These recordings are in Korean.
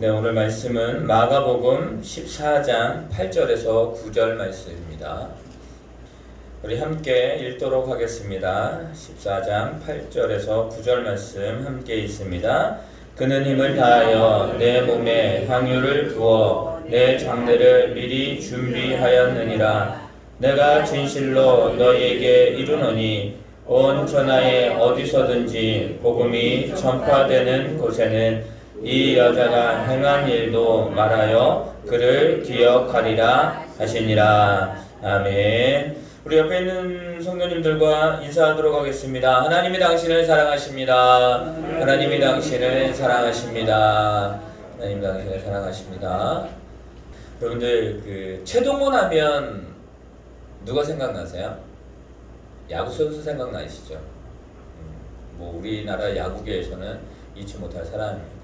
네, 오늘 말씀은 마가복음 14장 8절에서 9절 말씀입니다. 우리 함께 읽도록 하겠습니다. 14장 8절에서 9절 말씀 함께 읽습니다. 그는 힘을 다하여 내 몸에 향유를 부어 내 장례를 미리 준비하였느니라. 내가 진실로 너희에게 이르노니 온 천하에 어디서든지 복음이 전파되는 곳에는 이 여자가 행한 일도 말하여 그를 기억하리라 하시니라. 아멘. 우리 옆에 있는 성도님들과 인사하도록 하겠습니다. 하나님이 당신을 사랑하십니다. 하나님이 당신을 사랑하십니다. 하나님이 당신을 사랑하십니다. 여러분들 최동원 하면 누가 생각나세요? 야구 선수 생각나시죠? 우리나라 야구계에서는 잊지 못할 사람입니다.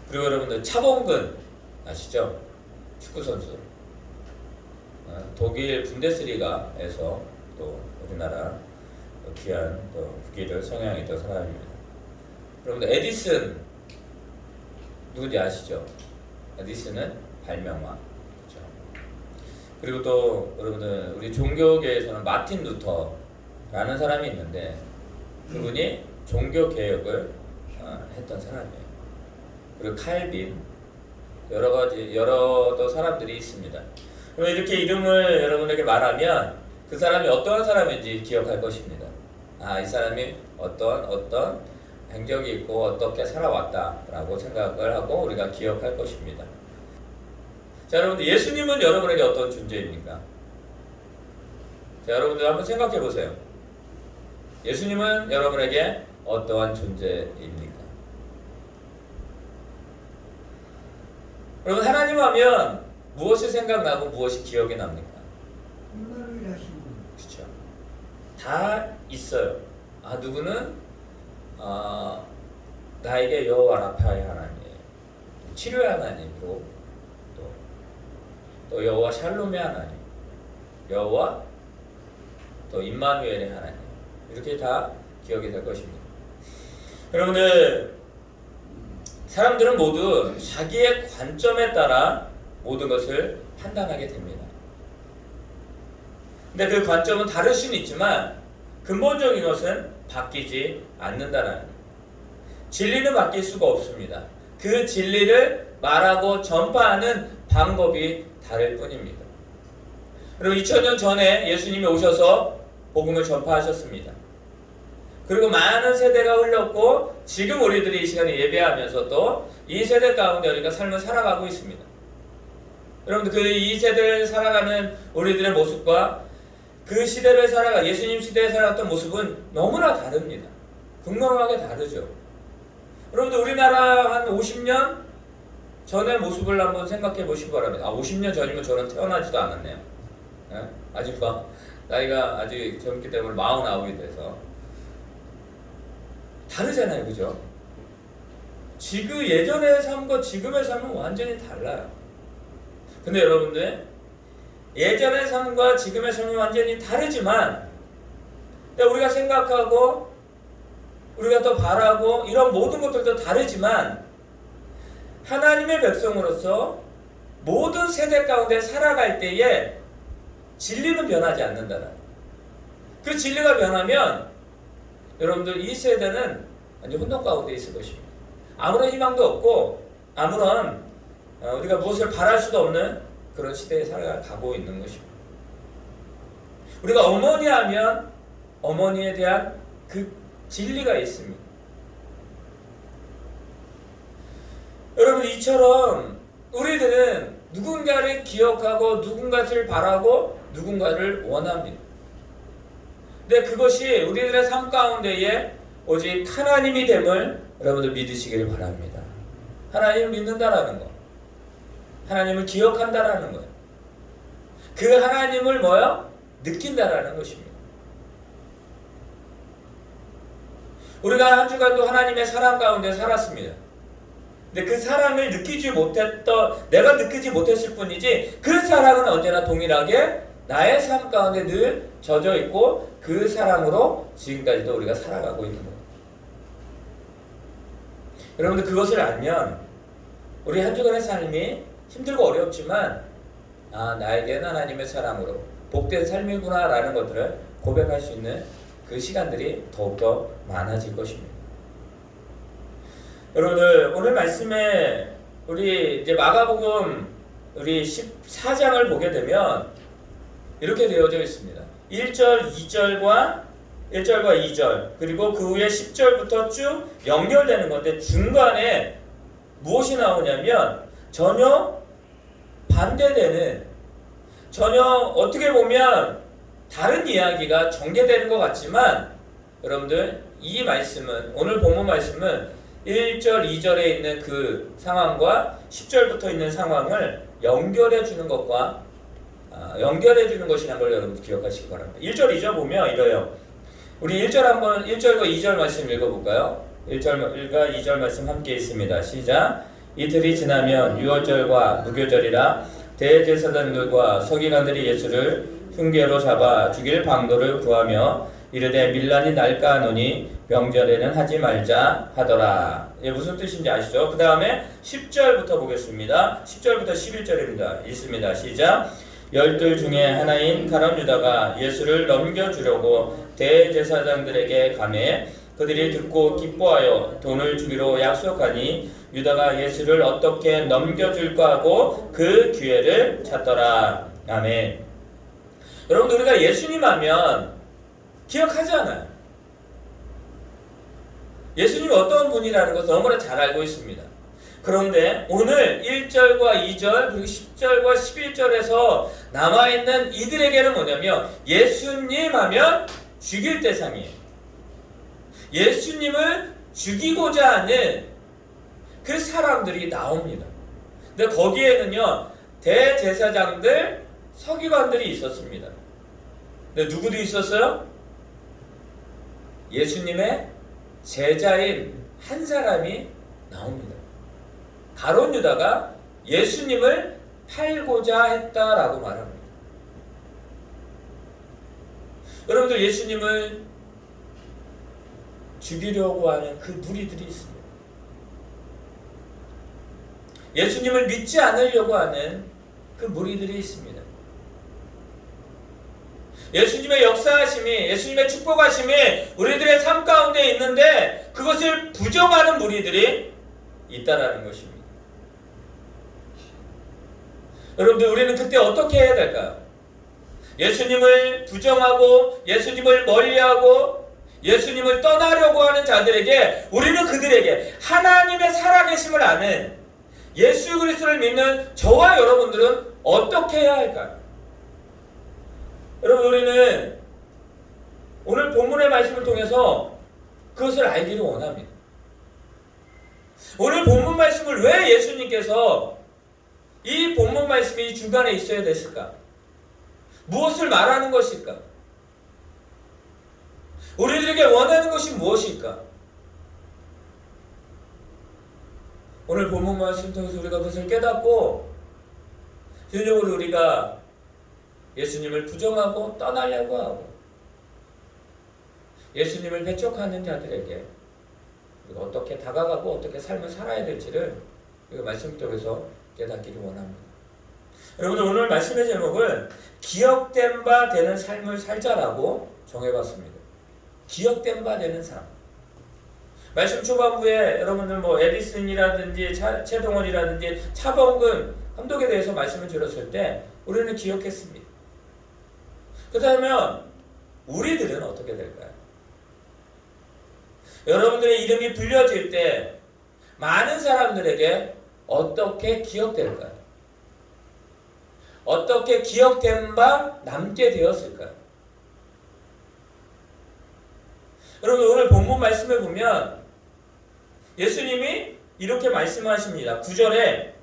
그리고 여러분들 차범근 아시죠? 축구선수. 독일 분데스리가에서 또 우리나라 귀한 또 국기를 성향했던 사람입니다. 여러분들 에디슨 누군지 아시죠? 에디슨은 발명왕. 그렇죠? 그리고 또 여러분들 우리 종교계에서는 마틴 루터라는 사람이 있는데 그분이 종교 개혁을 했던 사람이에요. 그리고 칼빈, 여러 사람들이 있습니다. 그럼 이렇게 이름을 여러분에게 말하면 그 사람이 어떠한 사람인지 기억할 것입니다. 이 사람이 어떤 행적이 있고 어떻게 살아왔다라고 생각을 하고 우리가 기억할 것입니다. 자, 여러분들 예수님은 여러분에게 어떤 존재입니까? 자, 여러분들 한번 생각해 보세요. 예수님은 여러분에게 어떠한 존재입니까? 여러분 하나님 하면 무엇이 생각나고 무엇이 기억에 납니까? 임마누엘 하시는 분. 그렇죠. 다 있어요. 누구는 나에게 여호와 라파의 하나님, 치료의 하나님으로 또 여호와 샬롬의 하나님, 여호와 또 임마누엘의 하나님 이렇게 다 기억이 될 것입니다. 여러분들 사람들은 모두 자기의 관점에 따라 모든 것을 판단하게 됩니다. 근데 그 관점은 다를 수는 있지만 근본적인 것은 바뀌지 않는다는 거예요. 진리는 바뀔 수가 없습니다. 그 진리를 말하고 전파하는 방법이 다를 뿐입니다. 여러분 2000년 전에 예수님이 오셔서 복음을 전파하셨습니다. 그리고 많은 세대가 흘렀고 지금 우리들이 이 시간에 예배하면서 또 이 세대 가운데 우리가 삶을 살아가고 있습니다. 여러분들 이 세대를 살아가는 우리들의 모습과 그 시대를 예수님 시대에 살아갔던 모습은 너무나 다릅니다. 극명하게 다르죠. 여러분들 우리나라 한 50년 전의 모습을 한번 생각해 보시기 바랍니다. 50년 전이면 저는 태어나지도 않았네요. 아직 나이가 아직 젊기 때문에 49이 돼서 다르잖아요, 그죠? 예전의 삶과 지금의 삶은 완전히 달라요. 근데 여러분들 예전의 삶과 지금의 삶이 완전히 다르지만 우리가 생각하고 우리가 또 바라고 이런 모든 것들도 다르지만 하나님의 백성으로서 모든 세대 가운데 살아갈 때에 진리는 변하지 않는다는 그 진리가 변하면 여러분들 이 세대는 완전 혼돈 가운데 있을 것입니다. 아무런 희망도 없고 아무런 우리가 무엇을 바랄 수도 없는 그런 시대에 살아가고 있는 것입니다. 우리가 어머니 하면 어머니에 대한 그 진리가 있습니다. 여러분 이처럼 우리들은 누군가를 기억하고 누군가를 바라고 누군가를 원합니다. 근데 그것이 우리들의 삶 가운데에 오직 하나님이 됨을 여러분들 믿으시기를 바랍니다. 하나님을 믿는다라는 것, 하나님을 기억한다라는 것, 그 하나님을 느낀다라는 것입니다. 우리가 한 주간도 하나님의 사랑 가운데 살았습니다. 근데 그 사랑을 내가 느끼지 못했을 뿐이지 그 사랑은 언제나 동일하게 나의 삶 가운데 늘 젖어 있고 그 사랑으로 지금까지도 우리가 살아가고 있는 거예요. 여러분들 그것을 알면 우리 한 주간의 삶이 힘들고 어렵지만 나에겐 하나님의 사랑으로 복된 삶이구나 라는 것들을 고백할 수 있는 그 시간들이 더욱더 많아질 것입니다. 여러분들 오늘 말씀에 우리 이제 마가복음 우리 14장을 보게 되면 이렇게 되어져 있습니다. 1절, 2절과 2절 그리고 그 후에 10절부터 쭉 연결되는 건데 중간에 무엇이 나오냐면 전혀 반대되는 전혀 어떻게 보면 다른 이야기가 전개되는 것 같지만 여러분들 이 말씀은 오늘 본문 말씀은 1절, 2절에 있는 그 상황과 10절부터 있는 상황을 연결해 주는 것과 연결해 주는 것이라는 걸 여러분 기억하시기 바랍니다. 1절, 2절 보면 이래요. 우리 1절과 2절 말씀 읽어볼까요? 1절과 2절 말씀 함께 있습니다. 시작. 이틀이 지나면 유월절과 무교절이라 대제사장들과 서기관들이 예수를 흉계로 잡아 죽일 방도를 구하며 이르되 밀란이 날까 하노니 명절에는 하지 말자 하더라. 무슨 뜻인지 아시죠? 그 다음에 10절부터 보겠습니다. 10절부터 11절입니다. 읽습니다. 시작. 열둘 중에 하나인 가룟 유다가 예수를 넘겨주려고 대제사장들에게 가매 그들이 듣고 기뻐하여 돈을 주기로 약속하니 유다가 예수를 어떻게 넘겨줄까 하고 그 기회를 찾더라. 아멘. 여러분 우리가 예수님 하면 기억하지 않아요. 예수님이 어떤 분이라는 것을 너무나 잘 알고 있습니다. 그런데 오늘 1절과 2절 그리고 10절과 11절에서 남아있는 이들에게는 뭐냐면 예수님 하면 죽일 대상이에요. 예수님을 죽이고자 하는 그 사람들이 나옵니다. 근데 거기에는요 대제사장들 서기관들이 있었습니다. 근데 누구도 있었어요? 예수님의 제자인 한 사람이 나옵니다. 가룟 유다가 예수님을 팔고자 했다라고 말합니다. 여러분들 예수님을 죽이려고 하는 그 무리들이 있습니다. 예수님을 믿지 않으려고 하는 그 무리들이 있습니다. 예수님의 역사하심이 예수님의 축복하심이 우리들의 삶 가운데 있는데 그것을 부정하는 무리들이 있다라는 것입니다. 여러분들 우리는 그때 어떻게 해야 될까요? 예수님을 부정하고 예수님을 멀리하고 예수님을 떠나려고 하는 자들에게 우리는 그들에게 하나님의 살아계심을 아는 예수 그리스도를 믿는 저와 여러분들은 어떻게 해야 할까요? 여러분 우리는 오늘 본문의 말씀을 통해서 그것을 알기를 원합니다. 오늘 본문 말씀을 왜 예수님께서 이 본문 말씀이 중간에 있어야 됐을까? 무엇을 말하는 것일까? 우리들에게 원하는 것이 무엇일까? 오늘 본문 말씀을 통해서 우리가 그것을 깨닫고 실력으로 우리가 예수님을 부정하고 떠나려고 하고 예수님을 배척하는 자들에게 우리가 어떻게 다가가고 어떻게 삶을 살아야 될지를 우리가 말씀 통해서 깨닫기를 원합니다. 여러분들 오늘 말씀의 제목은 기억된 바 되는 삶을 살자라고 정해봤습니다. 기억된 바 되는 삶. 말씀 초반부에 여러분들 에디슨이라든지 최동원이라든지 차범근 감독에 대해서 말씀을 들었을 때 우리는 기억했습니다. 그렇다면 우리들은 어떻게 될까요? 여러분들의 이름이 불려질 때 많은 사람들에게 어떻게 기억될까요? 어떻게 기억된 바 남게 되었을까요? 여러분 오늘 본문 말씀을 보면 예수님이 이렇게 말씀하십니다. 9절에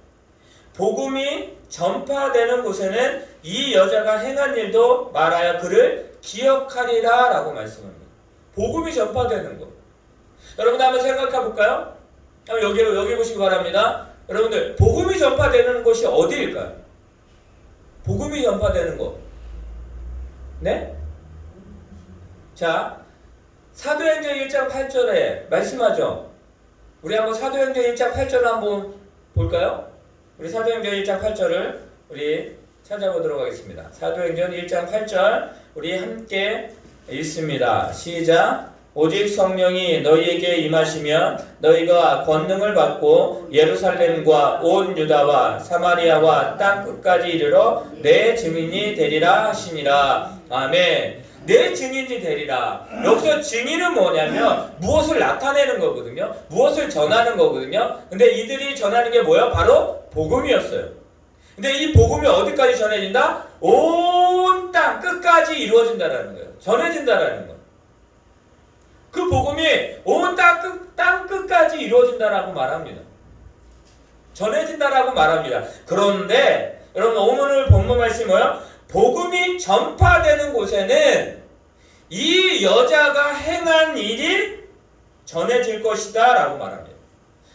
복음이 전파되는 곳에는 이 여자가 행한 일도 말하여 그를 기억하리라 라고 말씀합니다. 복음이 전파되는 곳. 여러분 한번 생각해 볼까요? 여기 보시기 바랍니다. 여러분들 복음이 전파되는 곳이 어디일까요? 복음이 전파되는 곳. 네? 자, 사도행전 1장 8절에 말씀하죠. 우리 한번 사도행전 1장 8절을 한번 볼까요? 우리 사도행전 1장 8절을 우리 찾아보도록 하겠습니다. 사도행전 1장 8절 우리 함께 읽습니다. 시작. 오직 성령이 너희에게 임하시면 너희가 권능을 받고 예루살렘과 온 유다와 사마리아와 땅 끝까지 이르러 내 증인이 되리라 하시니라. 아멘. 내 증인이 되리라. 여기서 증인은 뭐냐면 무엇을 나타내는 거거든요. 무엇을 전하는 거거든요. 근데 이들이 전하는 게 뭐예요? 바로 복음이었어요. 근데 이 복음이 어디까지 전해진다? 온 땅 끝까지 이루어진다라는 거예요. 전해진다라는 거예요. 그 복음이 온 땅 끝까지 이루어진다라고 말합니다. 전해진다라고 말합니다. 그런데 여러분 오늘 본문 말씀이 뭐예요? 복음이 전파되는 곳에는 이 여자가 행한 일이 전해질 것이다 라고 말합니다.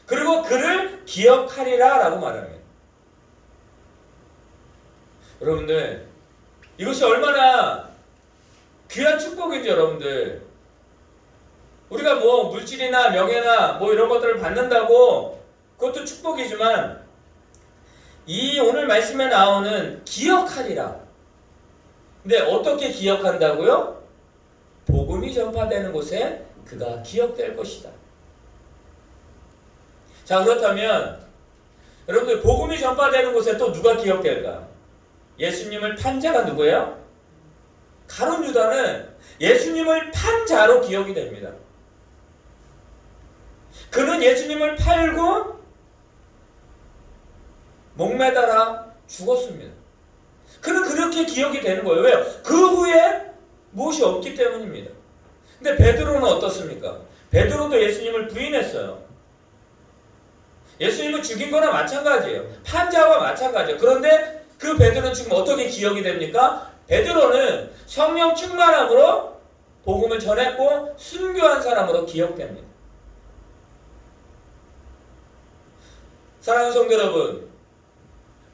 그리고 그를 기억하리라 라고 말합니다. 여러분들 이것이 얼마나 귀한 축복인지 여러분들, 우리가 뭐 물질이나 명예나 뭐 이런 것들을 받는다고 그것도 축복이지만 이 오늘 말씀에 나오는 기억하리라. 근데 어떻게 기억한다고요? 복음이 전파되는 곳에 그가 기억될 것이다. 자, 그렇다면 여러분들 복음이 전파되는 곳에 또 누가 기억될까? 예수님을 판 자가 누구예요? 가룟 유다는 예수님을 판 자로 기억이 됩니다. 그는 예수님을 팔고 목매달아 죽었습니다. 그는 그렇게 기억이 되는 거예요. 왜요? 그 후에 무엇이 없기 때문입니다. 근데 베드로는 어떻습니까? 베드로도 예수님을 부인했어요. 예수님을 죽인 거나 마찬가지예요. 판자와 마찬가지예요. 그런데 그 베드로는 지금 어떻게 기억이 됩니까? 베드로는 성령 충만함으로 복음을 전했고 순교한 사람으로 기억됩니다. 사랑하는 성도 여러분,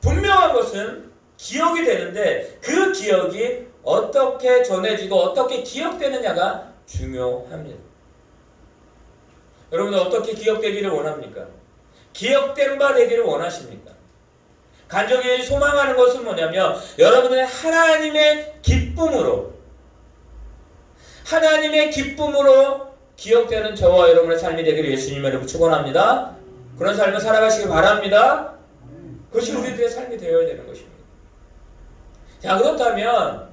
분명한 것은 기억이 되는데 그 기억이 어떻게 전해지고 어떻게 기억되느냐가 중요합니다. 여러분은 어떻게 기억되기를 원합니까? 기억된 바 되기를 원하십니까? 간절히 소망하는 것은 뭐냐면 여러분은 하나님의 기쁨으로 기억되는 저와 여러분의 삶이 되기를 예수님의 이름으로 축원합니다. 그런 삶을 살아가시기 바랍니다. 그것이 우리들의 삶이 되어야 되는 것입니다. 자, 그렇다면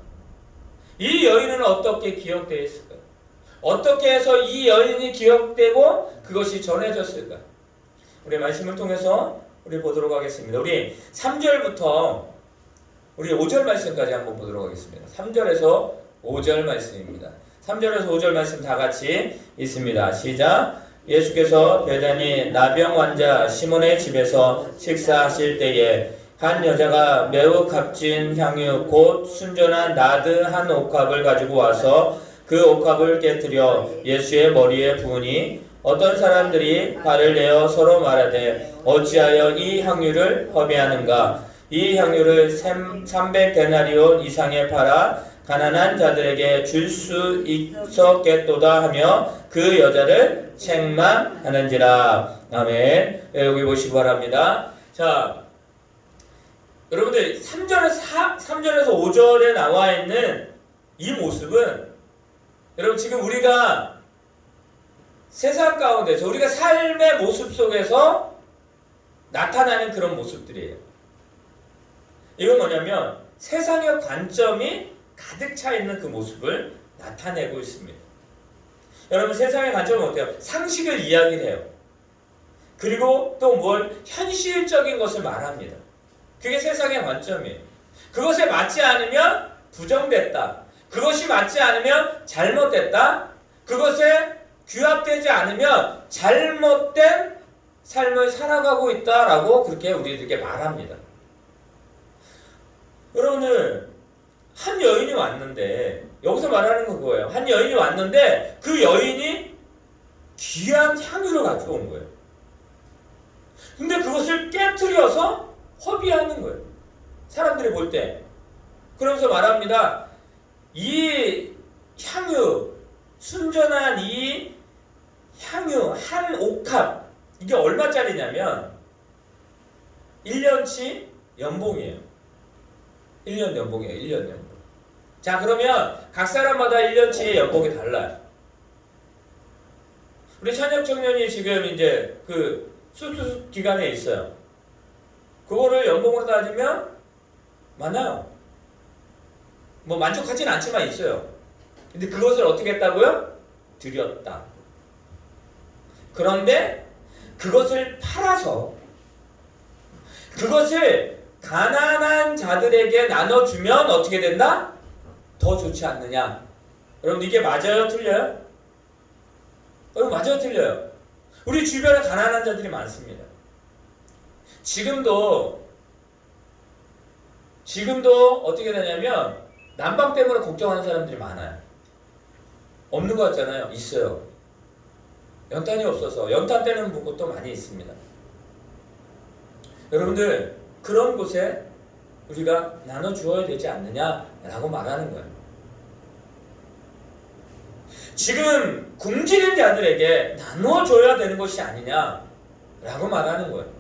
이 여인은 어떻게 기억되어 있을까요? 어떻게 해서 이 여인이 기억되고 그것이 전해졌을까? 우리 말씀을 통해서 우리 보도록 하겠습니다. 우리 3절부터 우리 5절 말씀까지 한번 보도록 하겠습니다. 3절에서 5절 말씀입니다. 3절에서 5절 말씀 다 같이 있습니다. 시작. 예수께서 베다니 나병 환자 시몬의 집에서 식사하실 때에 한 여자가 매우 값진 향유 곧 순전한 나드 한 옥합을 가지고 와서 그 옥합을 깨뜨려 예수의 머리에 부으니 어떤 사람들이 발을 내어 서로 말하되 어찌하여 이 향유를 허비하는가? 이 향유를 300데나리온 이상에 팔아 가난한 자들에게 줄 수 있었겠도다 하며 그 여자를 책망하는지라. 아멘. 여기 보시기 바랍니다. 자, 여러분들 3절에서 5절에 나와 있는 이 모습은 여러분 지금 우리가 세상 가운데서 우리가 삶의 모습 속에서 나타나는 그런 모습들이에요. 이건 뭐냐면 세상의 관점이 가득 차 있는 그 모습을 나타내고 있습니다. 여러분 세상의 관점은 어때요? 상식을 이야기를 해요. 그리고 또 뭘 현실적인 것을 말합니다. 그게 세상의 관점이에요. 그것에 맞지 않으면 부정됐다. 그것이 맞지 않으면 잘못됐다. 그것에 규합되지 않으면 잘못된 삶을 살아가고 있다라고 그렇게 우리들에게 말합니다. 여러분은 한 여인이 왔는데 여기서 말하는 건 그거예요. 한 여인이 왔는데 그 여인이 귀한 향유를 가지고 온 거예요. 근데 그것을 깨트려서 허비하는 거예요. 사람들이 볼 때. 그러면서 말합니다. 이 향유, 순전한 이 향유 한 옥합, 이게 얼마짜리냐면 1년치 연봉이에요. 1년 연봉이에요. 1년 연봉. 자, 그러면 각 사람마다 1년치 연봉이 달라요. 우리 찬혁 청년이 지금 이제 그 수습 기간에 있어요. 그거를 연봉으로 따지면 많아요. 뭐 만족하진 않지만 있어요. 근데 그것을 어떻게 했다고요? 드렸다. 그런데 그것을 팔아서 그것을 가난한 자들에게 나눠주면 어떻게 된다? 더 좋지 않느냐? 여러분 이게 맞아요? 틀려요? 여러분 맞아요? 틀려요? 우리 주변에 가난한 자들이 많습니다. 지금도 어떻게 되냐면 난방 때문에 걱정하는 사람들이 많아요. 없는 것 같잖아요. 있어요. 연탄이 없어서 연탄 떼는 곳도 많이 있습니다. 여러분들 그런 곳에 우리가 나눠주어야 되지 않느냐라고 말하는 거예요. 지금 굶주린 자들에게 나눠줘야 되는 것이 아니냐라고 말하는 거예요.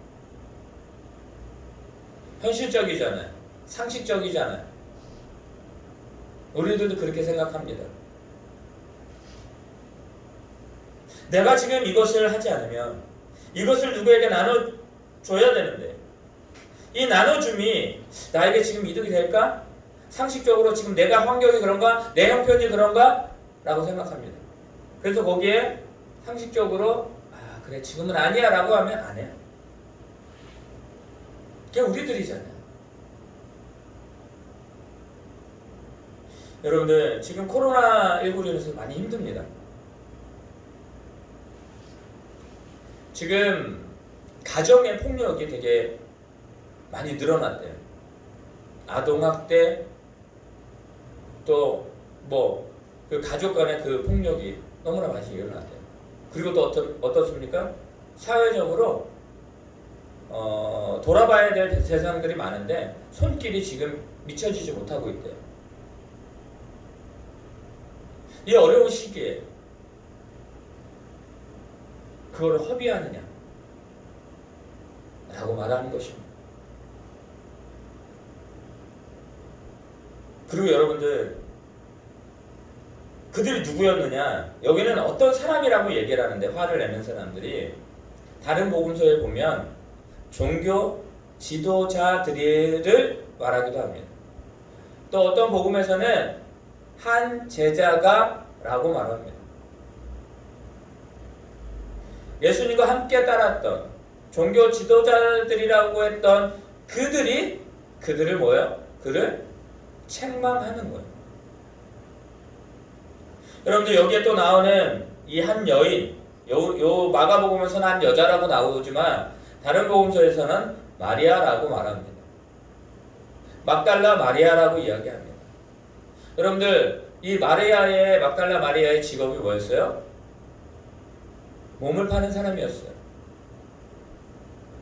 현실적이잖아요. 상식적이잖아요. 우리들도 그렇게 생각합니다. 내가 지금 이것을 하지 않으면 이것을 누구에게 나눠줘야 되는데 이 나눠줌이 나에게 지금 이득이 될까? 상식적으로 지금 내가 환경이 그런가? 내 형편이 그런가? 라고 생각합니다. 그래서 거기에 상식적으로 그래 지금은 아니야 라고 하면 안 해요. 그게 우리들이잖아요. 여러분들 지금 코로나19로 인해서 많이 힘듭니다. 지금 가정의 폭력이 되게 많이 늘어났대요. 아동학대 또 뭐 그 가족 간의 그 폭력이 너무나 많이 일어났대요. 그리고 또 어떻습니까? 사회적으로 돌아봐야 될 대상들이 많은데 손길이 지금 미쳐지지 못하고 있대요. 이 어려운 시기에 그걸 허비하느냐 라고 말하는 것입니다. 그리고 여러분들 그들이 누구였느냐? 여기는 어떤 사람이라고 얘기를 하는데 화를 내는 사람들이 다른 복음서에 보면 종교 지도자들을 말하기도 합니다. 또 어떤 복음에서는 한 제자가 라고 말합니다. 예수님과 함께 따랐던 종교 지도자들이라고 했던 그들을 뭐예요? 그를 책망하는 거예요. 여러분들 여기에 또 나오는 이 한 여인, 요 마가복음에서는 한 여자라고 나오지만 다른 복음서에서는 마리아라고 말합니다. 막달라 마리아라고 이야기합니다. 여러분들 이 막달라 마리아의 직업이 뭐였어요? 몸을 파는 사람이었어요.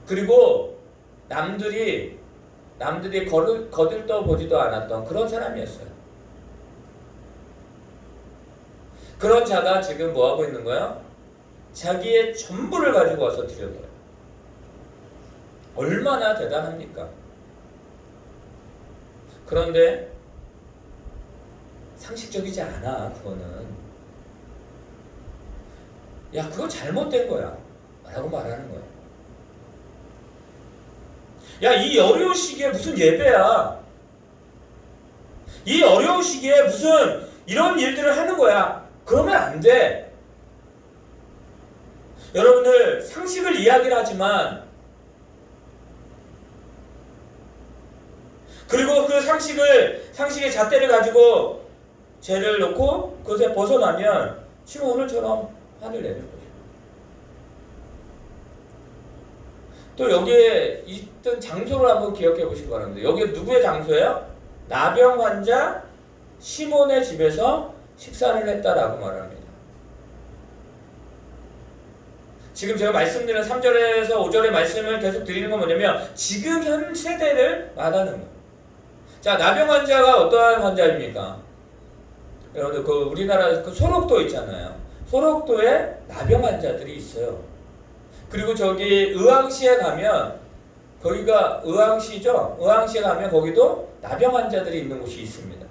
그리고 남들이 거들떠 보지도 않았던 그런 사람이었어요. 그런 자가 지금 뭐하고 있는 거야? 자기의 전부를 가지고 와서 드려요. 얼마나 대단합니까? 그런데 상식적이지 않아. 그거는 야 그거 잘못된 거야 라고 말하는 거야. 야 이 어려운 시기에 무슨 예배야. 이 어려운 시기에 무슨 이런 일들을 하는 거야. 그러면 안 돼. 여러분들 상식을 이야기를 하지만 그리고 그 상식의 잣대를 가지고 죄를 놓고 그것에 벗어나면 지금 오늘처럼 화를 내는 거죠. 또 여기에 있던 장소를 한번 기억해 보시기 바랍니다. 여기 누구의 장소예요? 나병 환자 시몬의 집에서 식사를 했다라고 말합니다. 지금 제가 말씀드린 3절에서 5절의 말씀을 계속 드리는 건 뭐냐면 지금 현 세대를 말하는 거예요. 자, 나병 환자가 어떠한 환자입니까? 여러분들 그 우리나라 그 소록도 있잖아요. 소록도에 나병 환자들이 있어요. 그리고 저기 의왕시에 가면 거기가 의왕시죠? 의왕시에 가면 거기도 나병 환자들이 있는 곳이 있습니다.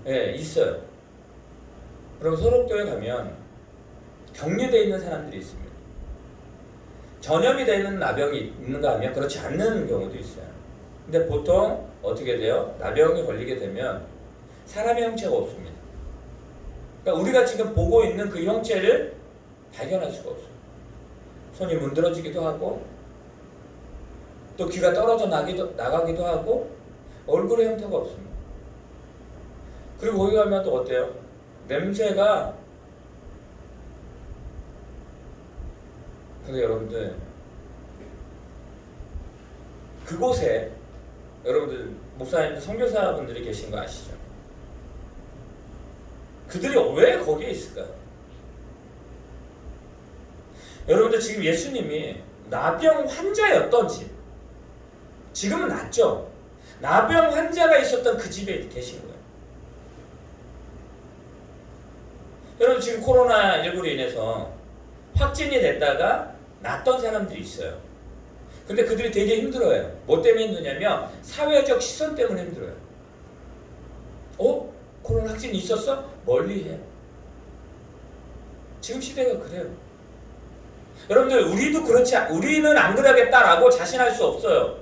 예, 있어요. 그럼 소록도에 가면 격리되어 있는 사람들이 있습니다. 전염이 되는 나병이 있는가 하면 그렇지 않는 경우도 있어요. 근데 보통 어떻게 돼요? 나병이 걸리게 되면 사람의 형체가 없습니다. 그러니까 우리가 지금 보고 있는 그 형체를 발견할 수가 없어요. 손이 문드러지기도 하고 또 귀가 떨어져 나가기도 하고 얼굴의 형태가 없습니다. 그리고 거기 가면 또 어때요? 냄새가 근데 여러분들 그곳에 여러분들 목사님 선교사분들이 계신 거 아시죠? 그들이 왜 거기에 있을까요? 여러분들 지금 예수님이 나병 환자였던 집 지금은 낫죠? 나병 환자가 있었던 그 집에 계신 거예요. 여러분 지금 코로나19로 인해서 확진이 됐다가 낫던 사람들이 있어요. 근데 그들이 되게 힘들어요. 뭐 때문에 힘드냐면 사회적 시선 때문에 힘들어요. 코로나 확진이 있었어? 멀리해. 지금 시대가 그래요. 여러분들 우리는 안 그러겠다라고 자신할 수 없어요.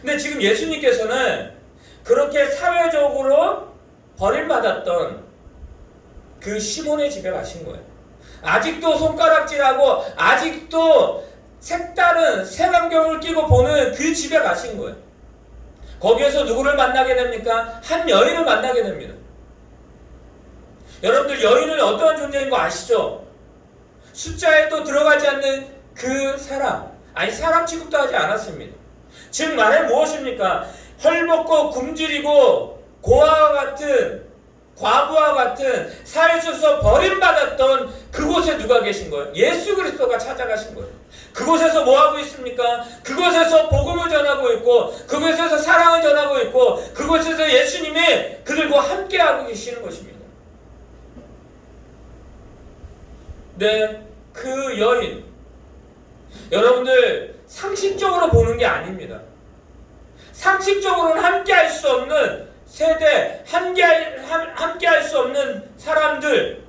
근데 지금 예수님께서는 그렇게 사회적으로 버림받았던 그 시몬의 집에 가신 거예요. 아직도 손가락질하고 아직도 색다른 색안경을 끼고 보는 그 집에 가신 거예요. 거기에서 누구를 만나게 됩니까? 한 여인을 만나게 됩니다. 여러분들 여인은 어떠한 존재인 거 아시죠? 숫자에도 들어가지 않는 그 사람, 사람 취급도 하지 않았습니다. 즉 말해 무엇입니까? 헐벗고 굶주리고 고아와 같은 과부와 같은 사회에서 버림받았던 그곳에 누가 계신 거예요? 예수 그리스도가 찾아가신 거예요. 그곳에서 뭐 하고 있습니까? 그곳에서 복음을 전하고 있고 그곳에서 사랑을 전하고 있고 그곳에서 예수님이 그들과 함께하고 계시는 것입니다. 네, 그 여인 여러분들 상식적으로 보는 게 아닙니다. 상식적으로는 함께할 수 없는 세대, 함께할 수 없는 사람들.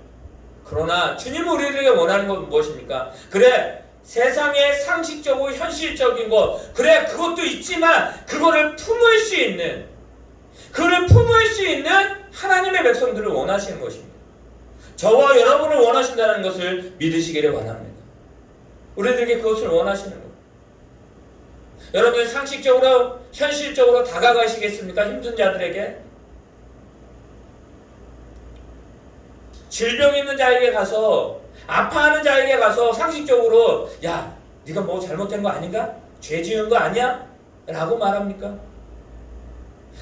그러나 주님은 우리에게 원하는 건 무엇입니까? 그래, 세상의 상식적이고 현실적인 것, 그래, 그것도 있지만 그거를 품을 수 있는 하나님의 백성들을 원하시는 것입니다. 저와 여러분을 원하신다는 것을 믿으시기를 바랍니다. 우리들에게 그것을 원하시는 것. 여러분 상식적으로 현실적으로 다가가시겠습니까? 힘든 자들에게 질병 있는 자에게 가서 아파하는 자에게 가서 상식적으로 야 네가 뭐 잘못된 거 아닌가? 죄 지은 거 아니야? 라고 말합니까?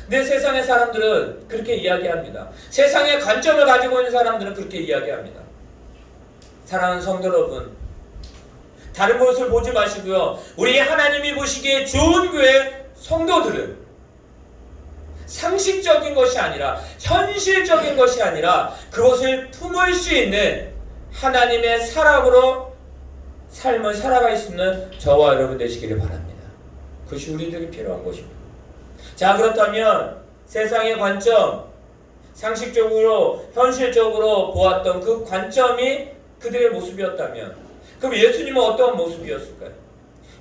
내 세상의 사람들은 그렇게 이야기합니다. 세상의 관점을 가지고 있는 사람들은 그렇게 이야기합니다. 사랑하는 성도 여러분, 다른 것을 보지 마시고요. 우리 하나님이 보시기에 좋은 교회 성도들은 상식적인 것이 아니라 현실적인 것이 아니라 그것을 품을 수 있는 하나님의 사랑으로 삶을 살아갈 수 있는 저와 여러분 되시기를 바랍니다. 그것이 우리들이 필요한 것입니다. 자, 그렇다면 세상의 관점, 상식적으로 현실적으로 보았던 그 관점이 그들의 모습이었다면 그럼 예수님은 어떠한 모습이었을까요?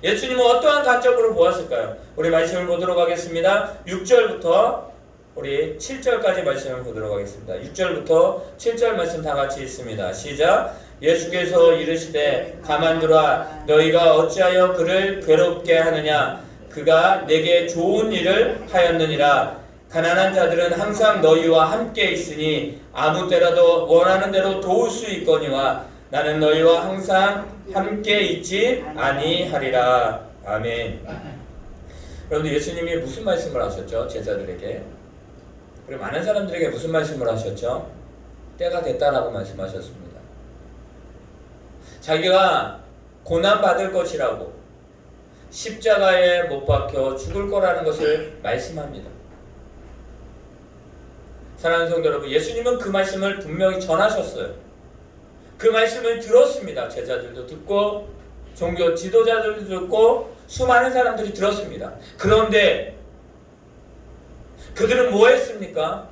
예수님은 어떠한 관점으로 보았을까요? 우리 말씀을 보도록 하겠습니다. 6절부터 우리 7절까지 말씀을 보도록 하겠습니다. 6절부터 7절 말씀 다 같이 읽습니다. 시작. 예수께서 이르시되 가만두라 너희가 어찌하여 그를 괴롭게 하느냐 그가 내게 좋은 일을 하였느니라. 가난한 자들은 항상 너희와 함께 있으니 아무 때라도 원하는 대로 도울 수 있거니와 나는 너희와 항상 함께 있지 아니하리라. 아멘. 여러분들 예수님이 무슨 말씀을 하셨죠? 제자들에게. 그리고 많은 사람들에게 무슨 말씀을 하셨죠? 때가 됐다라고 말씀하셨습니다. 자기가 고난받을 것이라고 십자가에 못 박혀 죽을 거라는 것을 말씀합니다. 사랑하는 성도 여러분, 예수님은 그 말씀을 분명히 전하셨어요. 그 말씀을 들었습니다. 제자들도 듣고 종교 지도자들도 듣고 수많은 사람들이 들었습니다. 그런데 그들은 뭐 했습니까?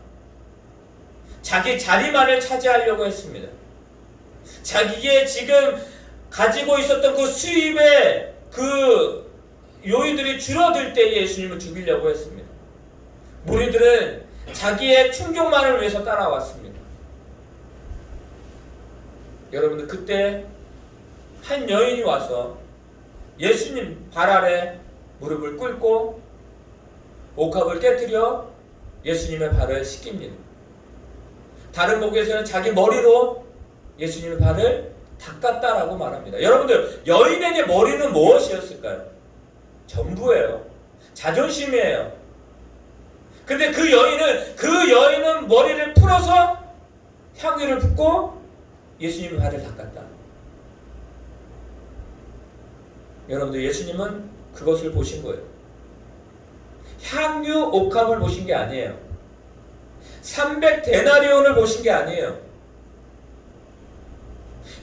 자기 자리만을 차지하려고 했습니다. 자기의 지금 가지고 있었던 그 수입의 그 요인들이 줄어들 때 예수님을 죽이려고 했습니다. 무리들은 자기의 충족만을 위해서 따라왔습니다. 여러분들, 그때 한 여인이 와서 예수님 발 아래 무릎을 꿇고 옥합을 깨뜨려 예수님의 발을 씻깁니다. 다른 복에서는 자기 머리로 예수님의 발을 닦았다라고 말합니다. 여러분들, 여인에게 머리는 무엇이었을까요? 전부예요. 자존심이에요. 근데 그 여인은 머리를 풀어서 향유를 붓고 예수님의 발을 닦았다. 여러분들, 예수님은 그것을 보신 거예요. 향유 옥합을 보신 게 아니에요. 300데나리온을 보신 게 아니에요.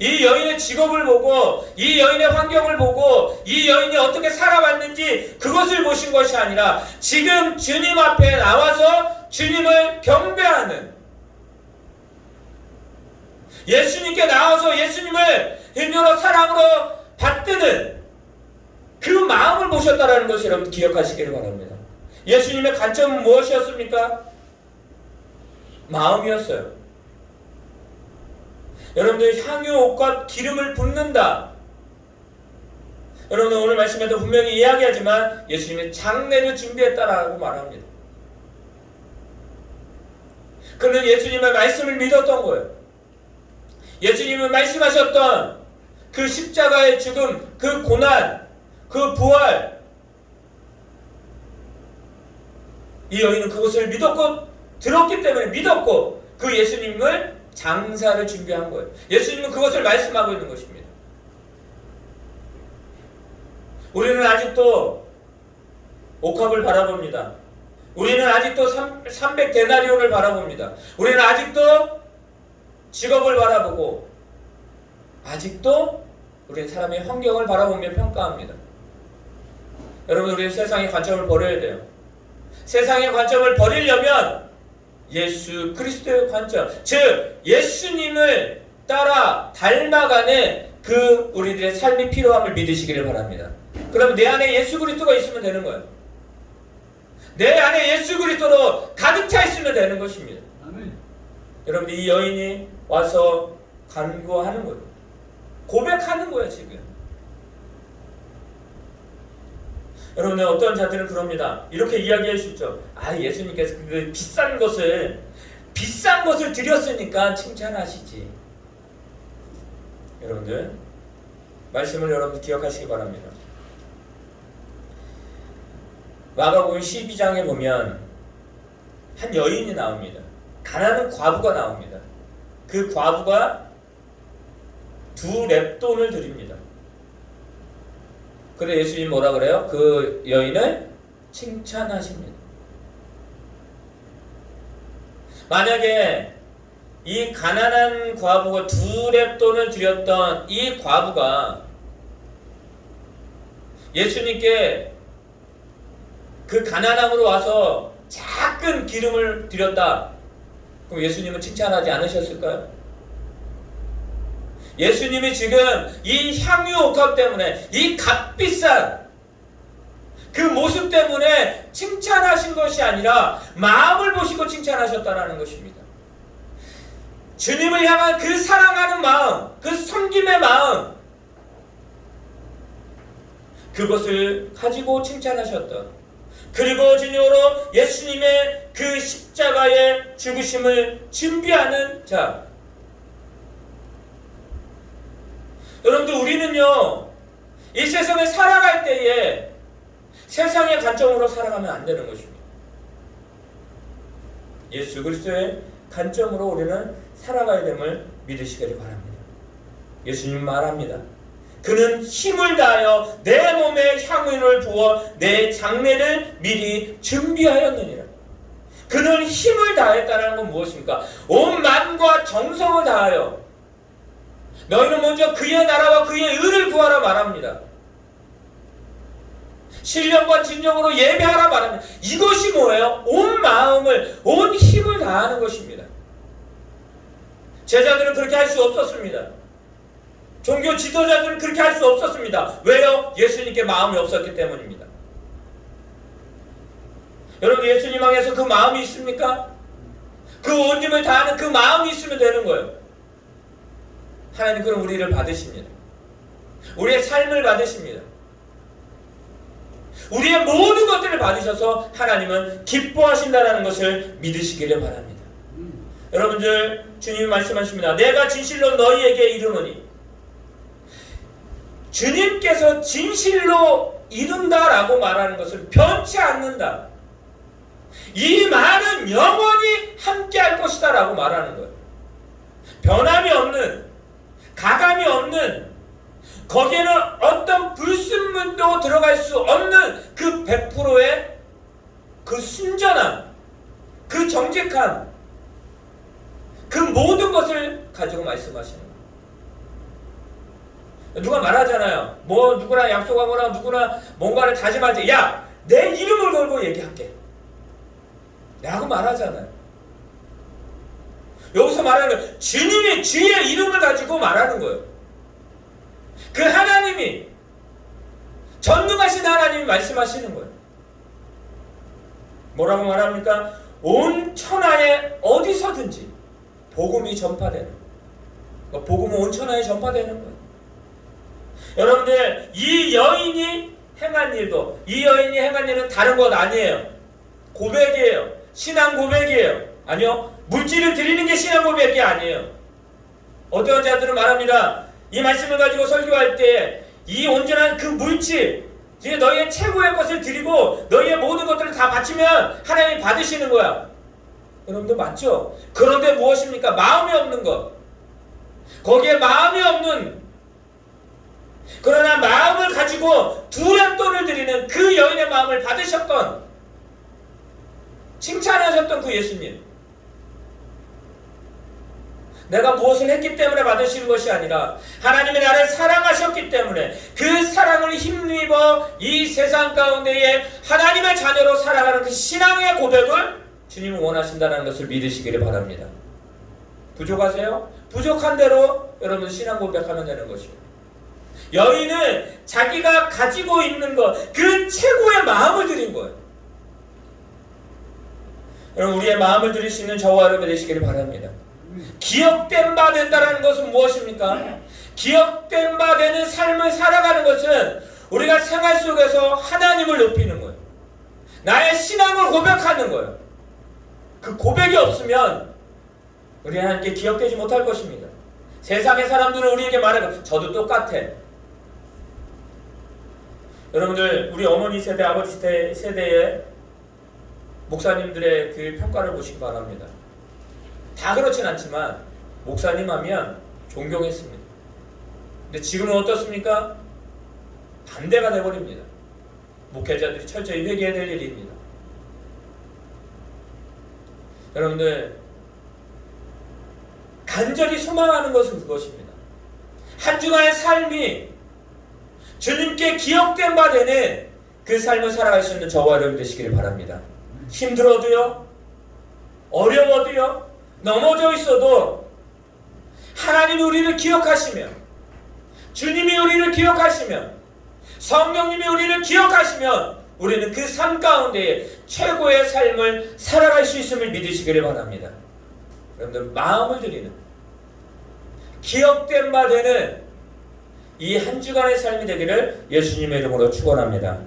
이 여인의 직업을 보고, 이 여인의 환경을 보고, 이 여인이 어떻게 살아왔는지 그것을 보신 것이 아니라 지금 주님 앞에 나와서 주님을 경배하는, 예수님께 나와서 예수님을 일면으로 사랑으로 받드는 그 마음을 보셨다라는 것을 여러분 기억하시기를 바랍니다. 예수님의 관점은 무엇이었습니까? 마음이었어요. 여러분들, 향유 옥과 기름을 붓는다. 여러분, 오늘 말씀에도 분명히 이야기하지만 예수님이 장례를 준비했다라고 말합니다. 그는 예수님의 말씀을 믿었던 거예요. 예수님이 말씀하셨던 그 십자가의 죽음, 그 고난, 그 부활, 이 여인은 그것을 믿었고 들었기 때문에 믿었고 그 예수님을 장사를 준비한 거예요. 예수님은 그것을 말씀하고 있는 것입니다. 우리는 아직도 옥합을 바라봅니다. 우리는 아직도 300데나리온을 바라봅니다. 우리는 아직도 직업을 바라보고 아직도 우리는 사람의 환경을 바라보며 평가합니다. 여러분, 우리는 세상의 관점을 버려야 돼요. 세상의 관점을 버리려면 예수 그리스도의 관점, 즉 예수님을 따라 닮아가는 그 우리들의 삶이 필요함을 믿으시기를 바랍니다. 그럼 내 안에 예수 그리스도가 있으면 되는 거예요. 내 안에 예수 그리스도로 가득 차 있으면 되는 것입니다. 아멘. 여러분, 이 여인이 와서 간구하는 거예요. 고백하는 거예요, 지금. 여러분, 어떤 자들은 그럽니다. 이렇게 이야기할 수 있죠. 예수님께서 그 비싼 것을 드렸으니까 칭찬하시지. 여러분들, 말씀을 여러분 기억하시기 바랍니다. 마가복음 12장에 보면 한 여인이 나옵니다. 가난한 과부가 나옵니다. 그 과부가 2렙돈을 드립니다. 그래 예수님 뭐라 그래요? 그 여인을 칭찬하십니다. 만약에 이 가난한 과부가 2렙돈을 드렸던 이 과부가 예수님께 그 가난함으로 와서 작은 기름을 드렸다. 그럼 예수님은 칭찬하지 않으셨을까요? 예수님이 지금 이 향유 옥합 때문에, 이 값비싼 그 모습 때문에 칭찬하신 것이 아니라 마음을 보시고 칭찬하셨다는 것입니다. 주님을 향한 그 사랑하는 마음, 그 섬김의 마음, 그것을 가지고 칭찬하셨던, 그리고 주님으로 예수님의 그 십자가의 죽으심을 준비하는 자. 여러분들, 우리는요, 이 세상에 살아갈 때에 세상의 관점으로 살아가면 안 되는 것입니다. 예수 그리스도의 관점으로 우리는 살아가야 됨을 믿으시기를 바랍니다. 예수님 말합니다. 그는 힘을 다하여 내 몸에 향유를 부어 내 장례를 미리 준비하였느니라. 그는 힘을 다했다는 건 무엇입니까? 온 마음과 정성을 다하여 너희는 먼저 그의 나라와 그의 의를 구하라 말합니다. 신령과 진정으로 예배하라 말합니다. 이것이 뭐예요? 온 마음을, 온 힘을 다하는 것입니다. 제자들은 그렇게 할 수 없었습니다. 종교 지도자들은 그렇게 할 수 없었습니다. 왜요? 예수님께 마음이 없었기 때문입니다. 여러분, 예수님 향해서 그 마음이 있습니까? 그 온 힘을 다하는 그 마음이 있으면 되는 거예요. 하나님 그럼 우리를 받으십니다. 우리의 삶을 받으십니다. 우리의 모든 것들을 받으셔서 하나님은 기뻐하신다는 것을 믿으시기를 바랍니다. 여러분들, 주님이 말씀하십니다. 내가 진실로 너희에게 이르노니, 주님께서 진실로 이룬다라고 말하는 것은 변치 않는다. 이 말은 영원히 함께할 것이다 라고 말하는 거예요. 변함이 없는, 가감이 없는, 거기에는 어떤 불순물도 들어갈 수 없는 그 100%의 그 순전함, 그 정직함, 그 모든 것을 가지고 말씀하시는 거예요. 누가 말하잖아요. 뭐 누구나 약속하거나 누구나 뭔가를 다짐하지. 야, 내 이름을 걸고 얘기할게 라고 말하잖아요. 여기서 말하는 거예요. 주님이 주의 이름을 가지고 말하는 거예요. 그 하나님이, 전능하신 하나님이 말씀하시는 거예요. 뭐라고 말합니까? 온 천하에 어디서든지 복음이 전파되는 거예요. 복음은 온 천하에 전파되는 거예요. 여러분들, 이 여인이 행한 일도, 이 여인이 행한 일은 다른 것 아니에요. 고백이에요. 신앙 고백이에요. 아니요, 물질을 드리는 게 신앙 고백이 아니에요. 어떤 자들은 말합니다. 이 말씀을 가지고 설교할 때 이 온전한 그 물질, 이제 너희의 최고의 것을 드리고 너희의 모든 것들을 다 바치면 하나님이 받으시는 거야. 여러분들 맞죠? 그런데 무엇입니까? 마음이 없는 것. 거기에 마음이 없는, 그러나 마음을 가지고 두량돈을 드리는 그 여인의 마음을 받으셨던, 칭찬하셨던 그 예수님. 내가 무엇을 했기 때문에 받으시는 것이 아니라 하나님이 나를 사랑하셨기 때문에 그 사랑을 힘입어 이 세상 가운데에 하나님의 자녀로 살아가는 그 신앙의 고백을 주님은 원하신다는 것을 믿으시기를 바랍니다. 부족하세요? 부족한 대로 여러분 신앙 고백하면 되는 것이에요. 여인은 자기가 가지고 있는 것, 그 최고의 마음을 드린 거예요. 여러분, 우리의 마음을 드릴 수 있는 저와 여러분 되시기를 바랍니다. 기억된 바 된다는 것은 무엇입니까? 기억된 바 되는 삶을 살아가는 것은 우리가 생활 속에서 하나님을 높이는 거예요. 나의 신앙을 고백하는 거예요. 그 고백이 없으면 우리 하나님께 기억되지 못할 것입니다. 세상의 사람들은 우리에게 말해요. 저도 똑같아. 여러분들, 우리 어머니 세대, 아버지 세대의 목사님들의 그 평가를 보시기 바랍니다. 다 그렇진 않지만 목사님 하면 존경했습니다. 근데 지금은 어떻습니까? 반대가 돼버립니다. 목회자들이 철저히 회개해야 될 일입니다. 여러분들, 간절히 소망하는 것은 그것입니다. 한 주간의 삶이 주님께 기억된 바 되는 그 삶을 살아갈 수 있는 저와 여러분 되시기를 바랍니다. 힘들어도요, 어려워도요, 넘어져 있어도 하나님이 우리를 기억하시며, 주님이 우리를 기억하시며, 성령님이 우리를 기억하시면 우리는 그 삶 가운데 최고의 삶을 살아갈 수 있음을 믿으시기를 바랍니다. 여러분들, 마음을 드리는, 기억된 바 되는 이 한 주간의 삶이 되기를 예수님의 이름으로 축원합니다.